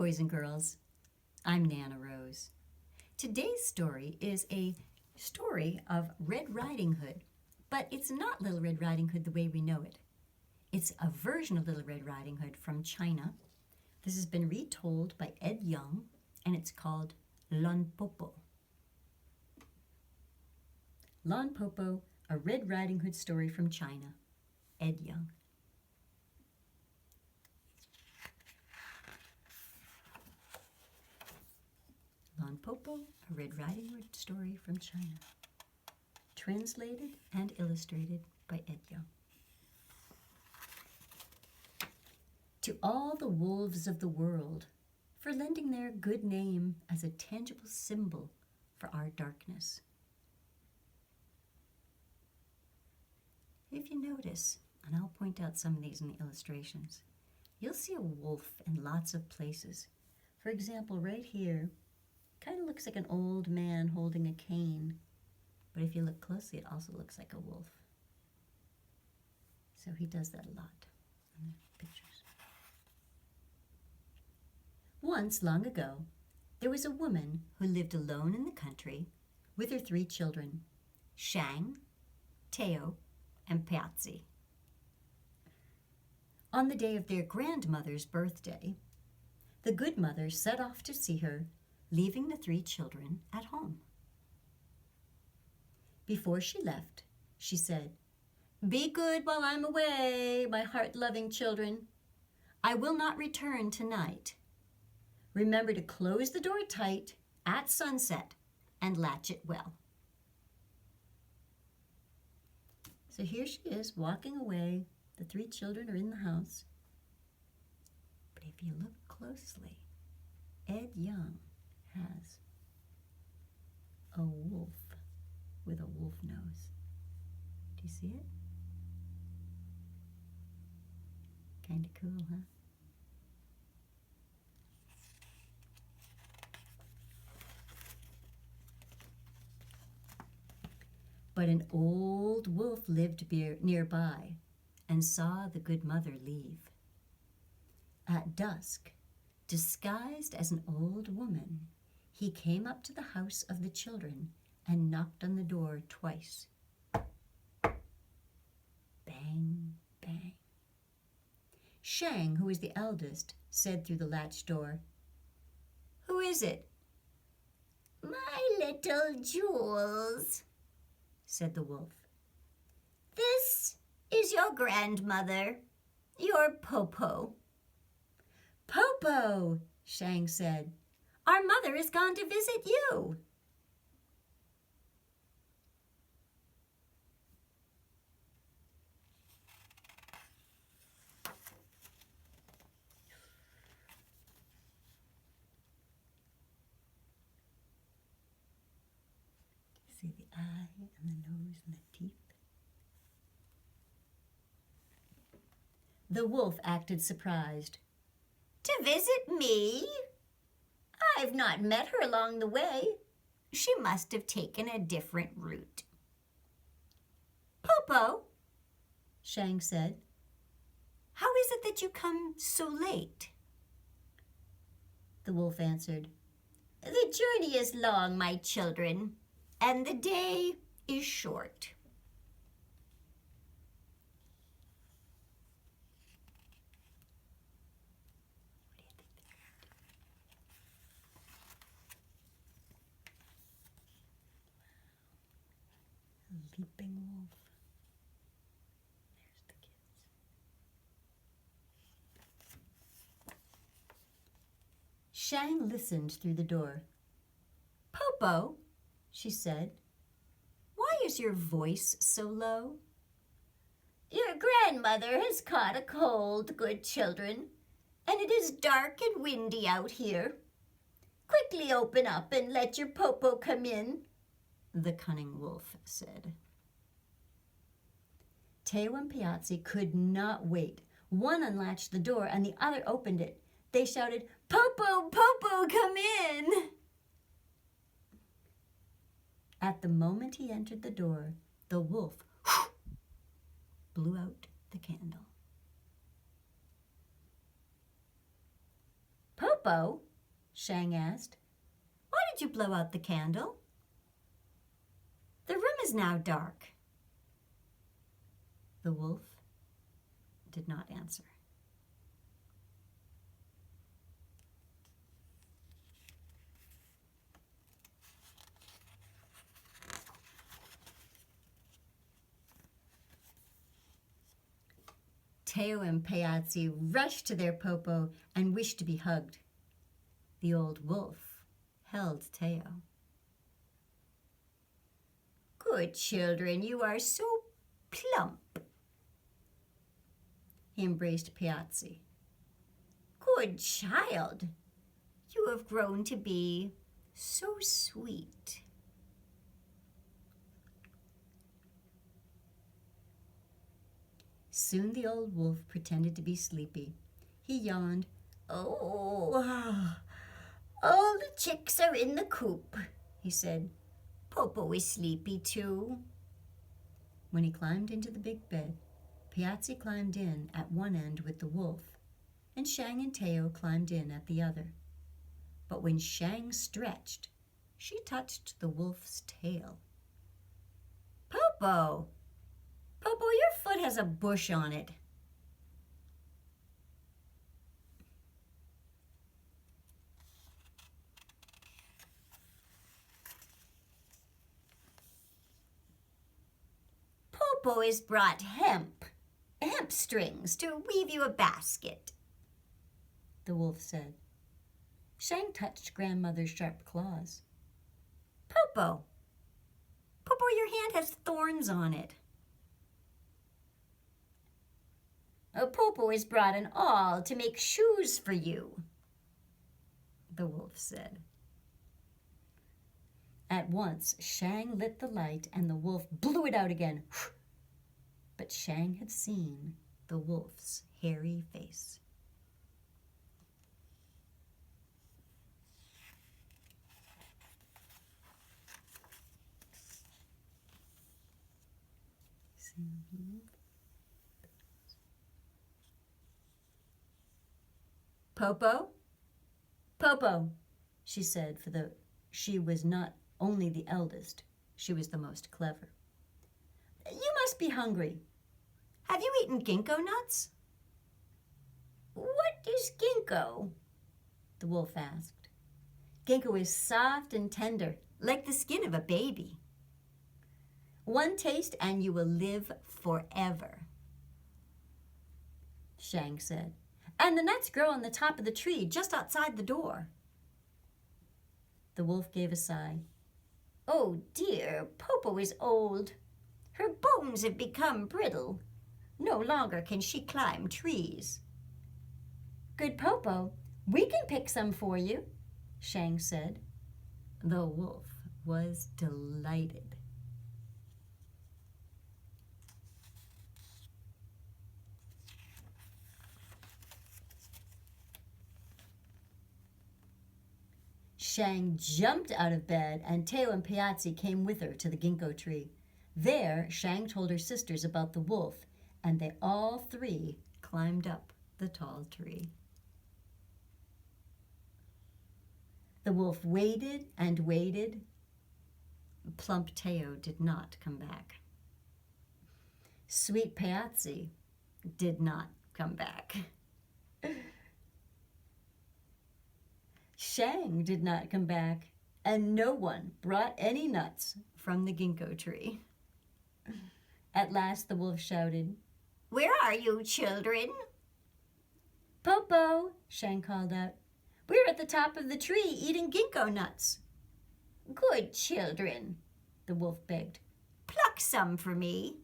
boys and girls. I'm Nana Rose. Today's story is a story of Red Riding Hood, but it's not Little Red Riding Hood the way we know it. It's a version of Little Red Riding Hood from China. This has been retold by Ed Yong, and it's called Lon Popo. Lon Popo, a Red Riding Hood story from China. Ed Yong. Lon Popo, a Red Riding Hood story from China. Translated and illustrated by Ed Yong. To all the wolves of the world, for lending their good name as a tangible symbol for our darkness. If you notice, and I'll point out some of these in the illustrations, you'll see a wolf in lots of places. For example, right here, kind of looks like an old man holding a cane, but if you look closely, it also looks like a wolf. So he does that a lot in the pictures. Once, long ago, there was a woman who lived alone in the country with her 3 children, Shang, Teo, and Piazzi. On the day of their grandmother's birthday, the good mother set off to see her, leaving the 3 children at home. Before she left, she said, "Be good while I'm away, my heart-loving children. I will not return tonight. Remember to close the door tight at sunset and latch it well." So here she is walking away. The 3 children are in the house. But if you look closely, Ed Yong has a wolf with a wolf nose. Do you see it? Kind of cool, huh? But an old wolf lived nearby and saw the good mother leave. At dusk, disguised as an old woman, he came up to the house of the children and knocked on the door twice. Bang, bang. Shang, who was the eldest, said through the latch door, "Who is it?" "My little Jules," said the wolf. "This is your grandmother, your Popo." "Popo," Shang said, "our mother has gone to visit you." See the eye and the nose and the teeth? The wolf acted surprised. "To visit me? I've not met her along the way. She must have taken a different route." "Popo," Shang said, "how is it that you come so late?" The wolf answered, "The journey is long, my children, and the day is short." Leaping wolf. There's the kids. Shang listened through the door. "Popo," she said, "why is your voice so low?" "Your grandmother has caught a cold, good children, and it is dark and windy out here. Quickly open up and let your Popo come in," the cunning wolf said. Teo and Piazzi could not wait. One unlatched the door and the other opened it. They shouted, "Popo, Popo, come in!" At the moment he entered the door, the wolf blew out the candle. "Popo, Popo, Shang asked, why did you blow out the candle? The room is now dark. The wolf did not answer. Teo and Piazzi rushed to their Popo and wished to be hugged. The old wolf held Teo. Good children, you are so plump. He embraced Piazzi. Good child, you have grown to be so sweet. Soon the old wolf pretended to be sleepy. He yawned. Oh, all the chicks are in the coop, he said. Popo is sleepy too. When he climbed into the big bed, Piazzi climbed in at one end with the wolf, and Shang and Teo climbed in at the other. But when Shang stretched, she touched the wolf's tail. Popo! Popo, your foot has a bush on it. Popo has brought hemp strings to weave you a basket, the wolf said. Shang touched grandmother's sharp claws. Popo, your hand has thorns on it. Popo has brought an awl to make shoes for you, the wolf said. At once, Shang lit the light and the wolf blew it out again. But Shang had seen the wolf's hairy face. Popo, she said, for she was not only the eldest, she was the most clever. You must be hungry. Have you eaten ginkgo nuts? What is ginkgo? The wolf asked. Ginkgo is soft and tender, like the skin of a baby. One taste and you will live forever, Shang said. And the nuts grow on the top of the tree just outside the door. The wolf gave a sigh. Oh dear, Popo is old. Her bones have become brittle. No longer can she climb trees. Good Popo, we can pick some for you, Shang said. The wolf was delighted. Shang jumped out of bed, and Teo and Piazzi came with her to the ginkgo tree. There, Shang told her sisters about the wolf, and they all three climbed up the tall tree. The wolf waited and waited. Plump Teo did not come back. Sweet Piazzi did not come back. Shang did not come back, and no one brought any nuts from the ginkgo tree. At last the wolf shouted, Where are you, children? Popo, Shang called out. We're at the top of the tree eating ginkgo nuts. Good children, the wolf begged. Pluck some for me.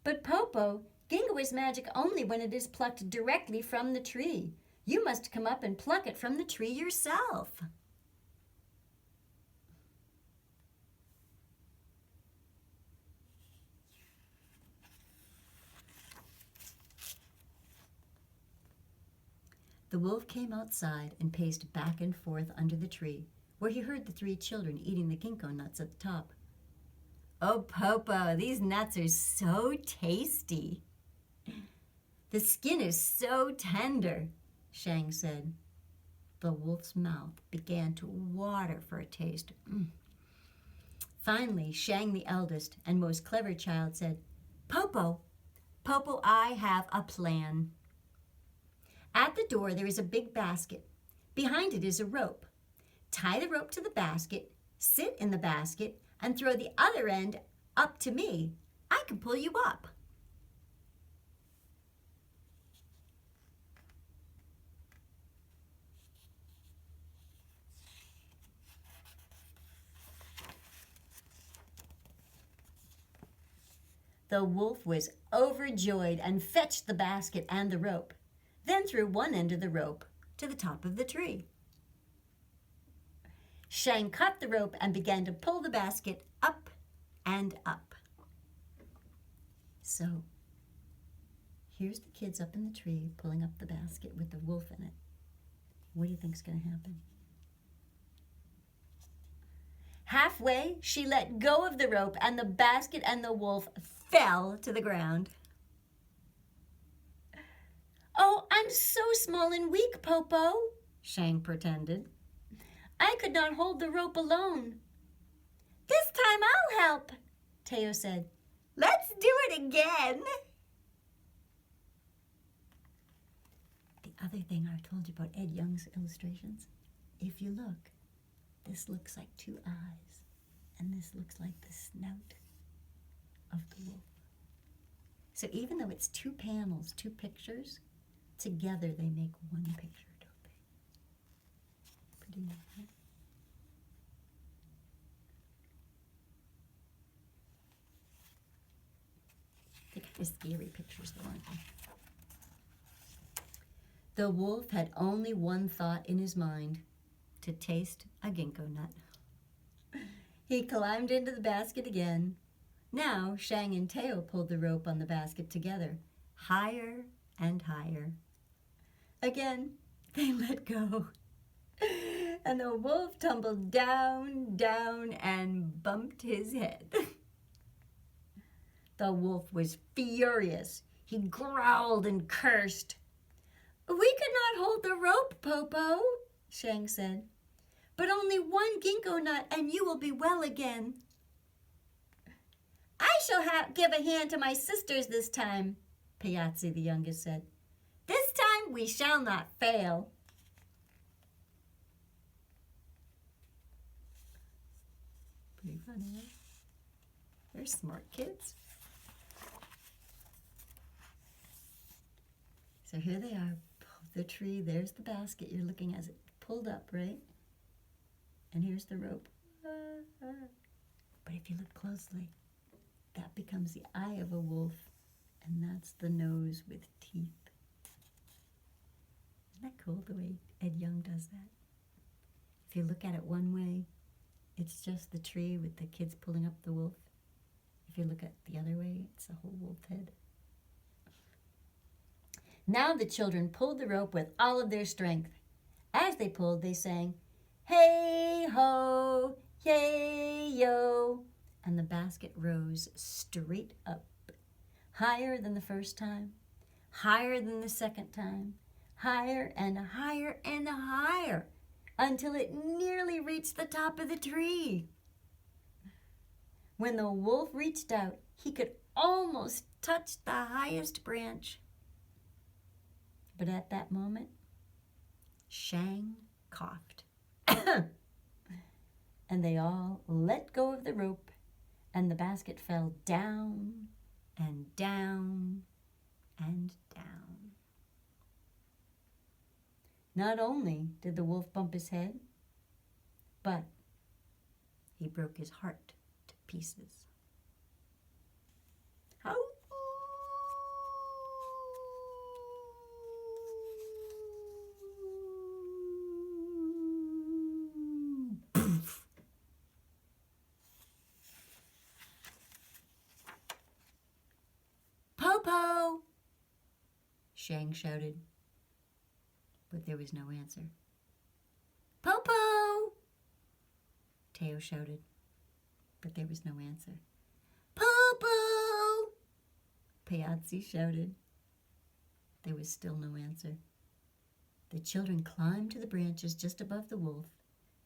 But Popo, ginkgo is magic only when it is plucked directly from the tree. You must come up and pluck it from the tree yourself. The wolf came outside and paced back and forth under the tree, where he heard the three children eating the ginkgo nuts at the top. Oh, Popo, these nuts are so tasty. The skin is so tender, Shang said. The wolf's mouth began to water for a taste. Finally, Shang, the eldest and most clever child, said, Popo, Popo, I have a plan. At the door there is a big basket. Behind it is a rope. Tie the rope to the basket, sit in the basket, and throw the other end up to me. I can pull you up. The wolf was overjoyed and fetched the basket and the rope, then threw one end of the rope to the top of the tree. Shang cut the rope and began to pull the basket up and up. So, here's the kids up in the tree pulling up the basket with the wolf in it. What do you think's going to happen? Halfway, she let go of the rope and the basket and the wolf fell to the ground. Oh, I'm so small and weak, Popo, Shang pretended. I could not hold the rope alone. This time I'll help, Teo said. Let's do it again. The other thing I told you about Ed Young's illustrations, if you look, this looks like two eyes, and this looks like the snout of the wolf. So even though it's two panels, two pictures, together they make one picture, don't they? Pretty neat, right? They're kind of scary pictures, though, aren't they? The wolf had only one thought in his mind, to taste a ginkgo nut. He climbed into the basket again. Now Shang and Teo pulled the rope on the basket together, higher and higher. Again, they let go. And the wolf tumbled down, down, and bumped his head. The wolf was furious. He growled and cursed. We could not hold the rope, Popo, Shang said. But only one ginkgo nut and you will be well again. I shall give a hand to my sisters this time, Piazzi the youngest said. This time we shall not fail. Pretty funny, eh? They're smart kids. So here they are, the tree, there's the basket you're looking at it pulled up, right? And here's the rope. But if you look closely, that becomes the eye of a wolf, and that's the nose with teeth. Isn't that cool, the way Ed Young does that? If you look at it one way, it's just the tree with the kids pulling up the wolf. If you look at the other way, it's the whole wolf head. Now the children pulled the rope with all of their strength. As they pulled, they sang, hey ho, yay yo, and the basket rose straight up, higher than the first time, higher than the second time, higher and higher and higher, until it nearly reached the top of the tree. When the wolf reached out, he could almost touch the highest branch. But at that moment, Shang coughed. And they all let go of the rope, and the basket fell down and down and down. Not only did the wolf bump his head, but he broke his heart to pieces. How? Popo! Shang shouted, but there was no answer. Popo! Teo shouted, but there was no answer. Popo! Piazzi shouted. There was still no answer. The children climbed to the branches just above the wolf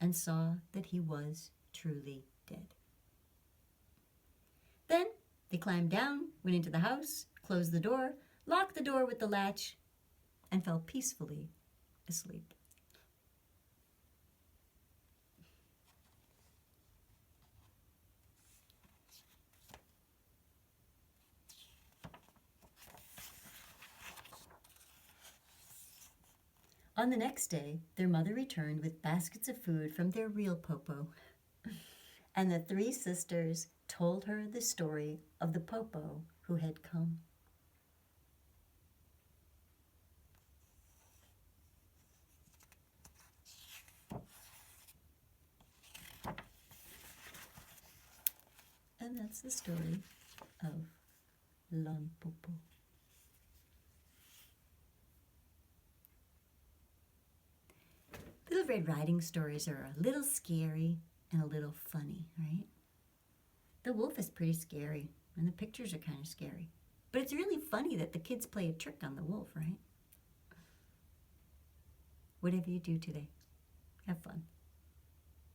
and saw that he was truly dead. Then they climbed down, went into the house, closed the door, locked the door with the latch, and fell peacefully asleep. On the next day, their mother returned with baskets of food from their real Popo, and the three sisters told her the story of the Popo who had come. And that's the story of Lon Popo. Little Red Riding stories are a little scary and a little funny, right? The wolf is pretty scary, and the pictures are kind of scary. But it's really funny that the kids play a trick on the wolf, right? Whatever you do today, have fun.